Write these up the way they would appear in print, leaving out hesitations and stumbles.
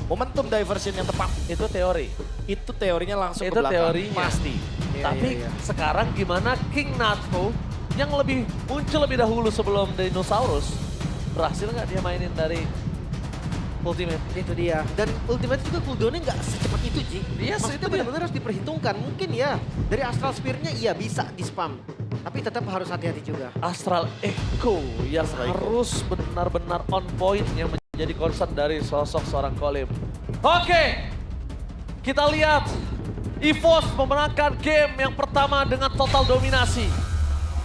momentum diversion yang tepat. Itu teori. Itu teorinya langsung Itu ke belakang. teorinya. Pasti. Tapi sekarang gimana King Natko yang lebih muncul lebih dahulu sebelum Dinosaurus. Berhasil nggak dia mainin dari Ultimate? Itu dia. Dan Ultimate juga cooldownnya nggak secepat itu, Ji. Iya, Maksudnya itu dia. benar-benar harus diperhitungkan. Mungkin ya, dari Astral Spear-nya iya bisa di-spam. Tapi tetap harus hati-hati juga. Astral Echo yang Astral Echo. harus benar-benar on point yang menjadi concern dari sosok seorang Kolim. Oke, kita lihat EVOS memenangkan game yang pertama dengan total dominasi.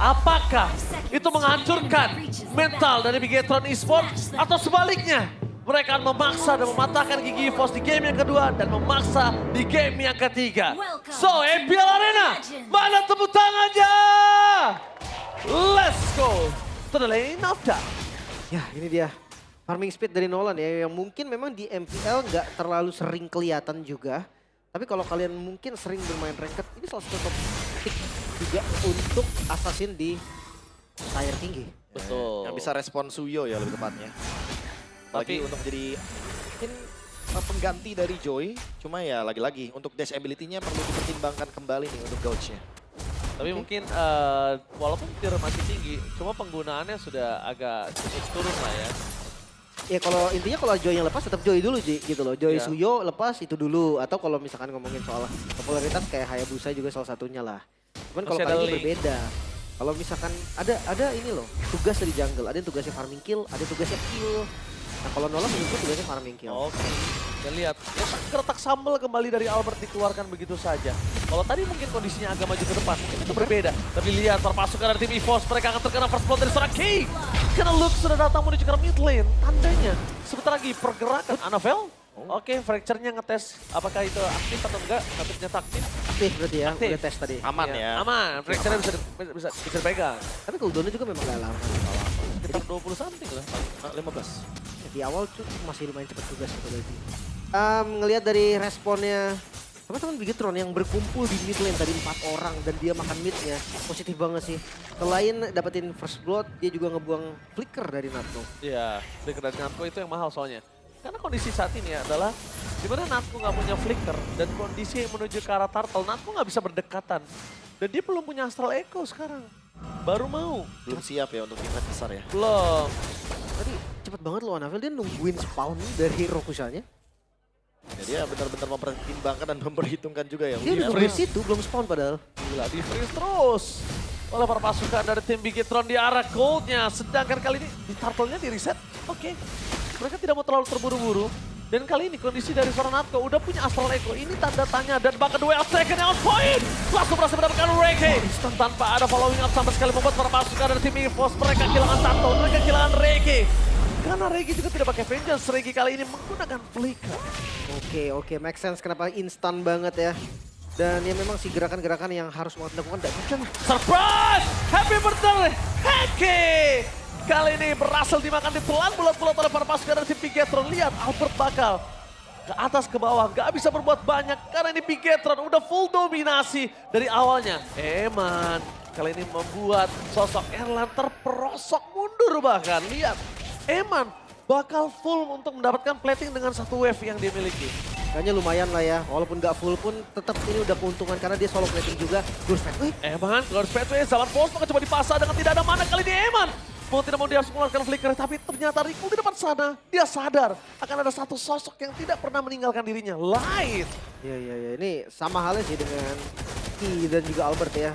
Apakah itu menghancurkan mental dari Bigetron Esports atau sebaliknya? Mereka akan memaksa dan mematahkan gigi EVOS di game yang kedua dan memaksa di game yang ketiga. So, MPL Arena, mana tepuk tangannya? Let's go to the lane of death. Ya, ini dia. Farming speed dari Nolan ya, yang mungkin memang di MPL nggak terlalu sering kelihatan juga. Tapi kalau kalian mungkin sering bermain ranked, ini salah satu topik juga untuk assassin di tier tinggi. Betul. Yang bisa respon Suyo ya lebih tepatnya. Apalagi untuk jadi mungkin pengganti dari Joy. Cuma ya lagi-lagi untuk dash ability-nya perlu dipertimbangkan kembali nih untuk Gouge-nya. Tapi mungkin walaupun tier masih tinggi, cuma penggunaannya sudah agak sedikit turun lah ya. Ya kalau intinya kalau Joy yang lepas tetap Joy dulu Ji, gitu loh. Joy Iya. Suyo lepas itu dulu. Atau kalau misalkan ngomongin soal popularitas kayak Hayabusa juga salah satunya lah. Cuman kalau Masih ada kali ini Link. berbeda. Kalau misalkan ada ini loh, tugas dari jungle. Ada yang tugasnya farming kill, ada yang tugasnya kill. Nah kalau Nolan menurutku tugasnya farming kill. Oke, kita lihat. Ya, keretak sambal kembali dari Albert dikeluarkan begitu saja. Kalau tadi mungkin kondisinya agak maju ke depan, mungkin itu berbeda. Tapi lihat, terpasukan dari tim EVOS, mereka akan terkena first blood dari seorang King. Karena Luke sudah datang menuju ke mid lane. Tandanya, sebentar lagi pergerakan Annabelle. Oke, fracture-nya ngetes apakah itu aktif atau enggak. Tapi ternyata aktif. Aktif berarti ya, Aktif. udah tes tadi. Aman Iya, ya. Aman, fracture-nya bisa dipegang. Tapi cooldownnya juga memang gak lama. Sekitar 20 something lah. 15. Di awal tuh masih lumayan cepat juga sih berarti. Ngelihat dari responnya teman-teman Bigetron yang berkumpul di mid lane tadi 4 orang dan dia makan midnya positif banget sih. Selain dapetin first blood, dia juga ngebuang flicker dari Natko. Iya, flicker dari Natko itu yang mahal soalnya. Karena kondisi saat ini adalah dimana Natko nggak punya flicker dan kondisi menuju ke arah turtle, Natko nggak bisa berdekatan. Dan dia belum punya Astral Echo sekarang. Baru mau. Belum siap ya untuk event besar ya. Belum. Tadi cepet banget loh Anavil, dia nungguin spawn dari Rokusanya. Ya, dia benar-benar mempertimbangkan dan memperhitungkan juga ya. Dia udah nungguin situ, belum spawn padahal. Gila, di freeze terus. Oleh para pasukan dari tim Bigetron di arah goldnya. Sedangkan kali ini di turtle-nya di reset. Oke. Mereka tidak mau terlalu terburu-buru. Dan kali ini kondisi dari seorang Natko udah punya Astral Echo. Ini tanda tanya dan bahkan duel second on point. Langsung berhasil mendapatkan Reke. Tanpa ada following up sama sekali membuat para pasukan dari tim EVOS. Mereka kehilangan Tato, mereka kehilangan Reke. Karena Reke juga tidak pakai Vengeance. Reke kali ini menggunakan Flicker. Oke, make sense kenapa instan banget ya. Dan ya memang sih gerakan-gerakan yang harus mau dilakukan tidak mudah. Surprise! Happy birthday, Heki! Kali ini berhasil dimakan di pelan bulat-bulat oleh para pasukan dari tim Bigetron. Lihat, Albert bakal ke atas ke bawah. Gak bisa berbuat banyak karena ini Bigetron udah full dominasi dari awalnya. Eman kali ini membuat sosok Erlan terperosok mundur bahkan. Lihat, Eman bakal full untuk mendapatkan plating dengan satu wave yang dia miliki. Kayaknya lumayan lah ya, walaupun nggak full pun tetap ini udah keuntungan karena dia solo plating juga. Burst Fatway. Eman, Lord Fatway, zaman post maka coba dipasang dengan tidak ada mana kali ini Eman. Mau tidak mau dia harus mengeluarkan flicker, tapi ternyata Riku di depan sana, dia sadar akan ada satu sosok yang tidak pernah meninggalkan dirinya, Light. Iya, ini sama halnya sih dengan Ki dan juga Albert ya.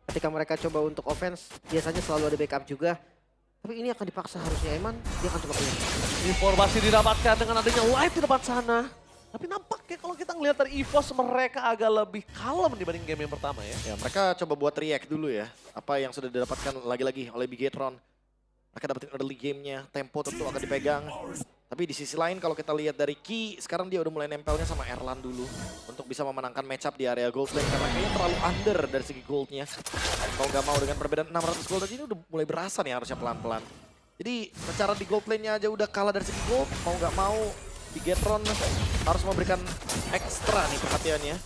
Ketika mereka coba untuk offense, biasanya selalu ada backup juga. Tapi ini akan dipaksa harusnya Eman, dia akan coba clear. Informasi didapatkan dengan adanya Light di depan sana. Tapi nampaknya kalau kita ngelihat dari EVOS mereka agak lebih kalem dibanding game yang pertama ya. Ya, mereka coba buat react dulu ya. Apa yang sudah didapatkan lagi-lagi oleh Bigetron. Mereka dapetin early game-nya, tempo tentu akan dipegang. Tapi di sisi lain kalau kita lihat dari Ki, sekarang dia udah mulai nempelnya sama Erlan dulu. Untuk bisa memenangkan matchup di area gold lane. Karena kayaknya terlalu under dari segi goldnya. Mau gak mau dengan perbedaan 600 gold aja ini udah mulai berasa nih harusnya pelan-pelan. Jadi secara di gold lane-nya aja udah kalah dari segi gold. Mau gak mau Bigetron harus memberikan ekstra nih perhatiannya.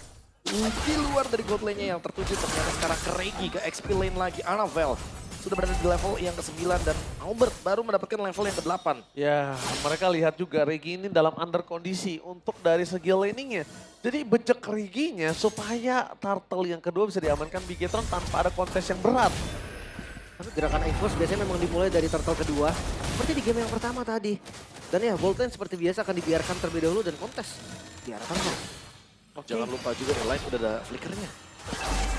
Di luar dari gold lane-nya yang tertuju ternyata sekarang ke Regi, ke XP lane lagi, Annabelle. sudah berada di level yang ke-9 dan Albert baru mendapatkan level yang ke-8. Ya, mereka lihat juga Regi ini dalam under kondisi untuk dari segi laningnya. Jadi bejek Reginya supaya turtle yang kedua bisa diamankan Bigetron tanpa ada kontes yang berat. Tapi gerakan EVOS biasanya memang dimulai dari turtle kedua. Seperti di game yang pertama tadi. Dan ya, Boldline seperti biasa akan dibiarkan terlebih dahulu dan kontes. Biarkan kok. Jangan lupa juga nih live udah ada flickernya.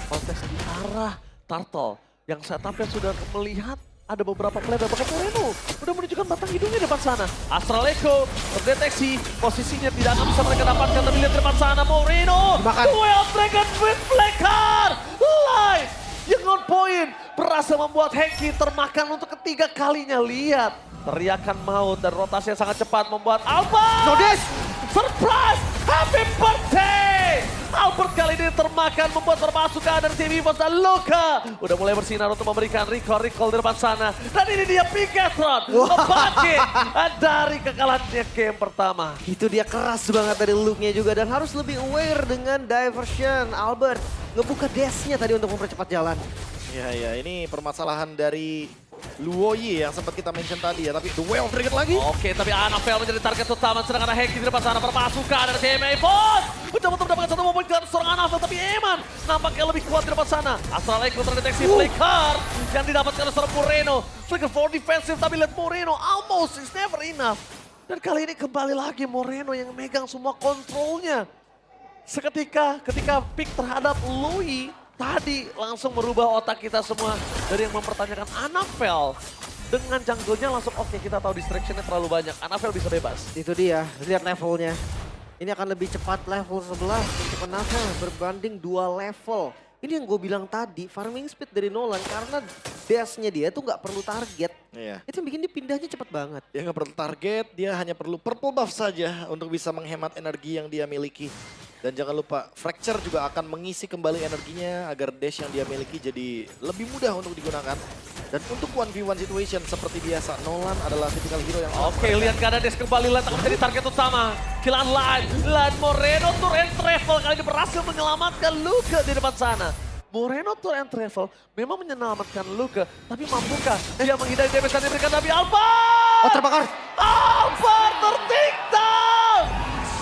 Kontes di arah turtle. Yang setupnya sudah melihat ada beberapa player bahkan Moreno udah menunjukkan batang hidungnya depan sana. Astral Echo terdeteksi, posisinya tidak akan bisa mereka dapatkan, tapi lihat depan sana Moreno. Dimakan. Duel Dragon with Flicker live yang on point berhasil membuat Hengki termakan untuk ketiga kalinya. Lihat teriakan maut dan rotasi yang sangat cepat membuat Albert Nodes! surprise, happy birthday. Albert kali ini termakan membuat permasukan dari tim EVOS dan Luka udah mulai bersinar untuk memberikan recall di depan sana. Dan ini dia Bigetron membangkit dari kekalahannya game pertama. Itu dia keras banget dari look-nya juga dan harus lebih aware dengan diversion. Albert ngebuka dash-nya tadi untuk mempercepat jalan. Ya, ini permasalahan dari Luoyi yang sempat kita mention tadi ya, tapi The Way of Dragon lagi. Oke, tapi Anapel menjadi target utama, sedangkan ada Hengki di depan sana permasukan dari tim EVOS. Betul-betul mendapatkan satu momen dari seorang Anapel, tapi Eman nampaknya lebih kuat di depan sana. Astral Echo terdeteksi Flicker yang didapatkan oleh seorang Moreno. Flicker for defensive, tapi lihat Moreno almost is never enough. Dan kali ini kembali lagi Moreno yang megang semua kontrolnya. Ketika pick terhadap Louis tadi langsung merubah otak kita semua dari yang mempertanyakan Anapel. Dengan jungle-nya langsung oke, kita tahu distraction-nya terlalu banyak. Anapel bisa bebas. Itu dia, lihat levelnya. Ini akan lebih cepat level 11 untuk Anapel berbanding 2 level. Ini yang gue bilang tadi, farming speed dari Nolan karena dash-nya dia tuh nggak perlu target. Iya. Itu yang bikin dia pindahnya cepat banget. Dia nggak perlu target, dia hanya perlu purple buff saja untuk bisa menghemat energi yang dia miliki. Dan jangan lupa, Fracture juga akan mengisi kembali energinya agar dash yang dia miliki jadi lebih mudah untuk digunakan. Dan untuk 1v1 situation seperti biasa, Nolan adalah typical hero yang... Oke, lihat keadaan Des kembali, Lan akan menjadi target utama. Killan Lan Moreno tour and travel kali ini berhasil menyelamatkan Luka di depan sana. Moreno tour and travel memang menyelamatkan Luka, tapi mampukah dia menghindari damage yang diberikan dari Albert? Oh, terbakar! Albert tertik down!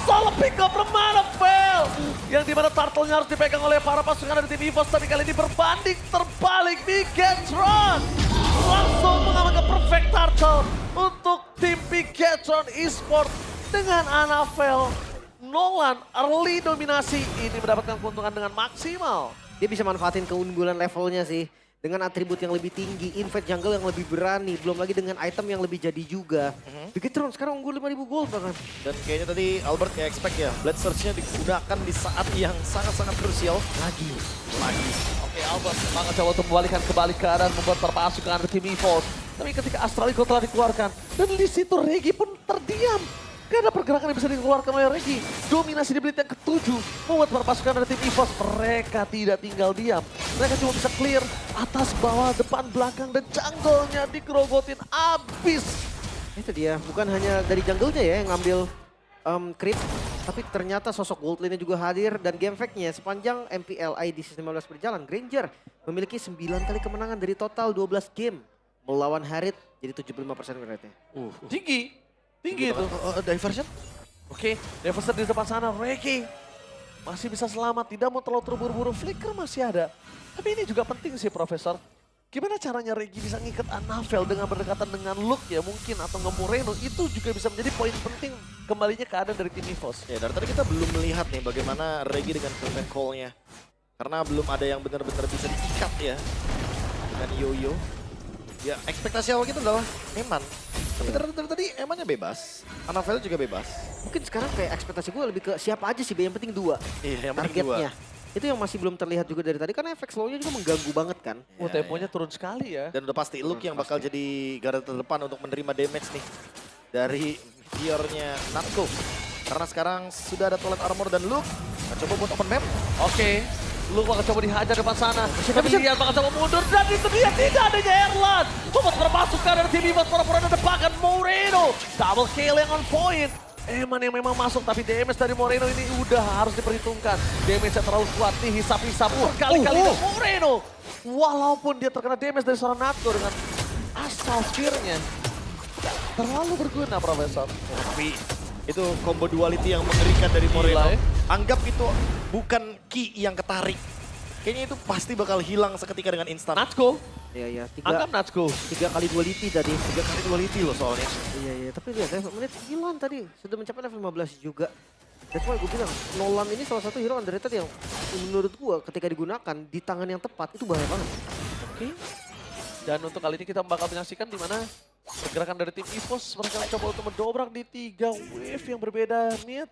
Solo pick up from Anapel! Yang dimana turtle-nya harus dipegang oleh para pasukan dari tim EVOS, tapi kali ini berbanding terbalik Bigetron. Langsung mengamankan perfect turtle untuk tim Bigetron Esports dengan Anapel. Nolan early dominasi ini mendapatkan keuntungan dengan maksimal. Dia bisa manfaatin keunggulan levelnya sih. Dengan atribut yang lebih tinggi, invade jungle yang lebih berani, belum lagi dengan item yang lebih jadi juga. Bigetron sekarang unggul 5.000 gold bahkan. Dan kayaknya tadi Albert nggak expect ya, Blade Surge-nya digunakan di saat yang sangat-sangat krusial. Lagi. Oke, Albert semangat coba untuk membalikan kembali keadaan, membuat perpasukan dari tim EVOS. Tapi ketika Astral Echo telah dikeluarkan, dan di situ Regi pun terdiam. Gak ada pergerakan yang bisa dikeluarkan oleh Regi. Dominasi di Blade yang ke-7 membuat para pasukan dari tim EVOS mereka tidak tinggal diam. Mereka cuma bisa clear atas, bawah, depan, belakang, dan jungle-nya digerogotin abis. Itu dia, bukan hanya dari jungle-nya ya yang ngambil creep. Tapi ternyata sosok Goldlane juga hadir dan game fact-nya sepanjang MPLI di season 15 berjalan. Granger memiliki 9 kali kemenangan dari total 12 game. Melawan Harit jadi 75% win rate-nya. Tinggi itu. Diversion? Oke, Devastator di depan sana, Regi masih bisa selamat, tidak mau terlalu terburu-buru, Flicker masih ada. Tapi ini juga penting sih Profesor. Gimana caranya Regi bisa ngikat Anapel dengan berdekatan dengan Luke ya mungkin, atau nge-Moreno, itu juga bisa menjadi poin penting kembalinya keadaan dari tim EVOS. Ya, dari tadi kita belum melihat nih bagaimana Regi dengan Curtain Call-nya. Karena belum ada yang benar-benar bisa diikat ya dengan Yoyo. Ya, ekspektasi awal kita adalah Eman. Tapi dari tadi Emannya bebas, Anapel juga bebas. Mungkin sekarang kayak ekspektasi gue lebih ke siapa aja sih, yang penting 2 Iya, yang penting targetnya. Itu yang masih belum terlihat juga dari tadi karena efek slownya juga mengganggu banget kan. Temponya turun sekali ya. Dan udah pasti Luke yang bakal jadi garda terdepan untuk menerima damage nih dari Fiornya Natko. Karena sekarang sudah ada Twilight Armor dan Luke coba buat open map. Oke, Luke bakal coba dihajar depan sana. Tapi lihat bakal coba mundur dan itu dia tidak adanya Erlan. Membuat perpasukan dari tim EVOS pura-pura depan Moreno. Double kill yang on point. Eman yang memang masuk, tapi damage dari Moreno ini udah harus diperhitungkan. Damage-nya terlalu kuat nih, hisap-hisap berkali-kali dari Moreno. Walaupun dia terkena damage dari seorang Natko dengan asal fear-nya. Terlalu berguna, Profesor. Tapi itu combo duality yang mengerikan dari Moreno. Gila, ya. Anggap itu bukan Ki yang ketarik. Kayaknya itu pasti bakal hilang seketika dengan instan. Natko, Iya, anggap Natko. 3 kali duality tadi. 3 kali duality loh soalnya. Iya, tapi lihat ya, menit 9 tadi. Sudah mencapai level 15 juga. That's why gue bilang, Nolan ini salah satu hero underrated yang menurut gue ketika digunakan di tangan yang tepat, itu bahaya banget. Oke. Dan untuk kali ini kita bakal menyaksikan di mana pergerakan dari tim EVOS. Mereka mencoba untuk mendobrak di 3 wave yang berbeda. Mid,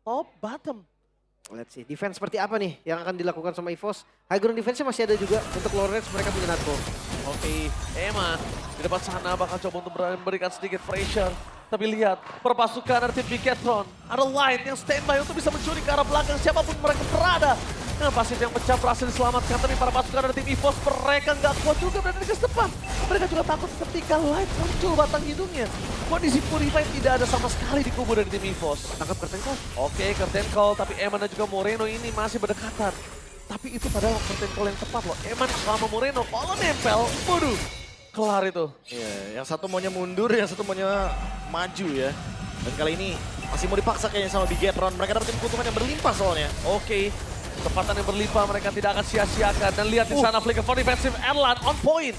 top, bottom. Let's see, defense seperti apa nih yang akan dilakukan sama EVOS? High ground defense-nya masih ada juga untuk Lawrence, mereka punya Natko. Oke, Eman di depan sana bakal coba untuk memberikan sedikit pressure. Tapi lihat, perpasukan dari tim Bigetron. Ada Light yang standby untuk bisa mencuri ke arah belakang siapapun mereka berada. Dengan pasif yang pecah berhasil diselamatkan, tapi para pasukan dari tim EVOS mereka nggak kuat juga berada di garis depan. Mereka juga takut ketika Light muncul batang hidungnya. Kondisi Purify tidak ada sama sekali di kubu dari tim EVOS. Tangkap curtain call. Oke, curtain call, tapi Eman dan juga Moreno ini masih berdekatan. Tapi itu padahal curtain call yang tepat loh. Eman sama Moreno kalau nempel, waduh, kelar itu. Iya, yang satu maunya mundur, yang satu maunya maju ya. Dan kali ini masih mau dipaksa kayaknya sama Bigetron. Mereka dapetin keuntungan yang berlimpah soalnya. Oke, kesempatan yang berlimpah mereka tidak akan sia-siakan. Dan lihat di sana flicker for defensive Erlan on point.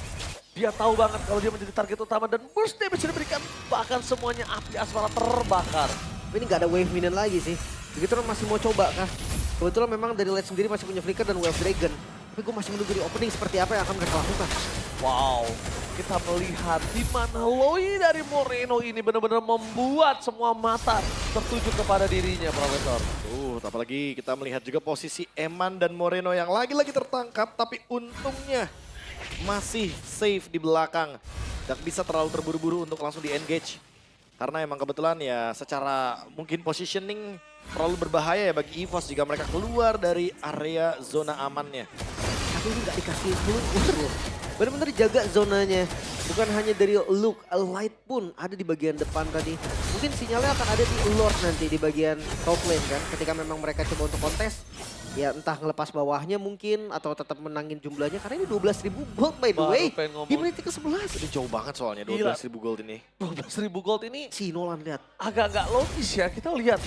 Dia tahu banget kalau dia menjadi target utama dan burst damage diberikan. Bahkan semuanya api asmara terbakar. Tapi ini nggak ada wave minion lagi sih. Bigetron masih mau coba kah? Kebetulan memang dari Light sendiri masih punya flicker dan wave dragon. Tapi gue masih menunggu di opening seperti apa yang akan mereka lakukan. Wow, kita melihat di mana Loi dari Moreno ini benar-benar membuat semua mata tertuju kepada dirinya, Profesor. Apalagi kita melihat juga posisi Eman dan Moreno yang lagi-lagi tertangkap, tapi untungnya masih safe di belakang. Gak bisa terlalu terburu-buru untuk langsung di-engage. Karena emang kebetulan ya secara mungkin positioning terlalu berbahaya ya bagi EVOS jika mereka keluar dari area zona amannya. Tapi ini nggak dikasih keluar loh. Benar-benar jaga zonanya. Bukan hanya dari Luke, Light pun ada di bagian depan tadi. Mungkin sinyalnya akan ada di Lord nanti di bagian top lane kan. Ketika memang mereka coba untuk kontes. Ya entah ngelepas bawahnya mungkin atau tetap menangin jumlahnya. Karena ini 12.000 gold by the Baru way. pengen ngomong. Di menit ke-11. Ini jauh banget soalnya Gila. 12.000 gold ini. 12.000 gold ini Si Nolan lihat. agak nggak logis ya. Kita lihat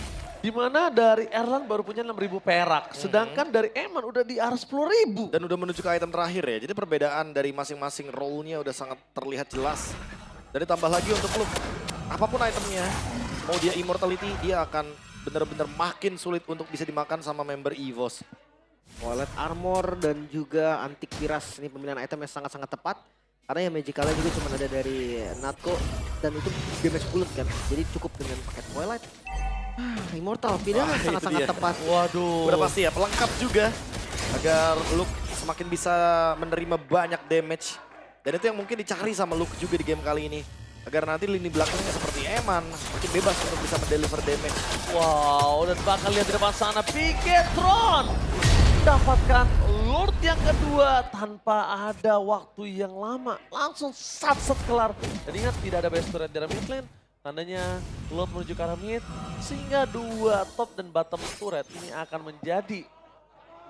di mana dari Erlan baru punya 6.000 perak. Sedangkan dari Eman udah di arah 10.000. Dan udah menuju ke item terakhir ya. Jadi perbedaan dari masing-masing role-nya udah sangat terlihat jelas. Dan ditambah lagi untuk Luke, apapun itemnya, mau dia immortality, dia akan benar-benar makin sulit untuk bisa dimakan sama member EVOS. Wallet armor dan juga antik piras. Ini pemilihan item yang sangat-sangat tepat. Karena yang magicalnya juga cuma ada dari Natko. Dan itu damage bullet kan. Jadi cukup dengan paket Twilight. Immortal, pilihan Wah, yang sangat-sangat itu dia. tepat. Waduh. Udah pasti ya, pelengkap juga. Agar Luke semakin bisa menerima banyak damage. Dan itu yang mungkin dicari sama Luke juga di game kali ini. Agar nanti lini belakangnya seperti Eman, makin bebas untuk bisa mendeliver damage. Wow, dan bakal lihat di depan sana Bigetron dapatkan Lord yang kedua tanpa ada waktu yang lama. Langsung sat-set kelar. Dan ingat tidak ada base turret dari mid lane. Tandanya Lord menuju ke arah mid. Sehingga 2 top dan bottom turret ini akan menjadi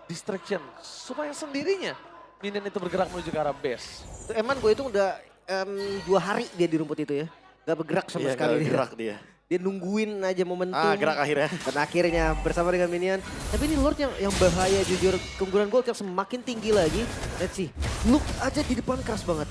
distraction. Supaya sendirinya minion itu bergerak menuju ke arah base. Eman gue itu udah 2 hari dia di rumput itu ya. Gak bergerak sama Iya, sekali nggak dia. gerak dia. Dia nungguin aja momentum. Gerak akhirnya. Dan akhirnya bersama dengan minion. Tapi ini Lord yang bahaya jujur. Keunggulan gold yang semakin tinggi lagi. Let's see. Look aja di depan keras banget.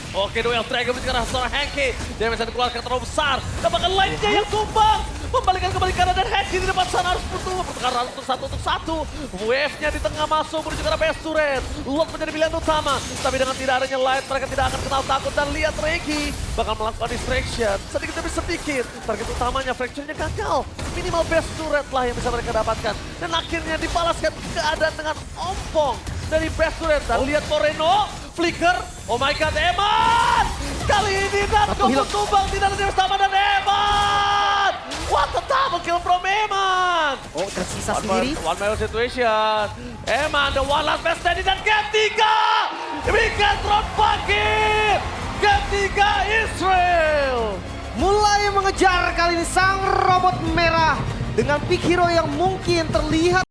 Oke, duel Dragon menuju ke arah seorang Henki. Damage yang dikeluarkan terlalu besar. Dapatkan lainnya yang tumbang. Membalikan kembali kanan dan Henki di depan sana harus butuh pertukaran untuk satu. Wave-nya di tengah masuk menuju ke arah base turret. Lord menjadi pilihan utama. Tapi dengan tidak adanya light mereka tidak akan kenal takut. Dan lihat Regi bakal melakukan distraction. Sedikit demi sedikit. Target utamanya fracture-nya gagal. Minimal base turret lah yang bisa mereka dapatkan. Dan akhirnya dibalaskan keadaan dengan ompong dari base turret. Dan lihat Moreno. Flicker, oh my god, Eman! Kali ini Natko tumbang, tidak ada damage tambah dan Eman! What the double kill from Eman! Oh tersisa sendiri. One man situation. Eman, the one last best standing dan game 3! Bigetron bangkit! Game 3 Israel! mulai mengejar kali ini sang robot merah dengan pick hero yang mungkin terlihat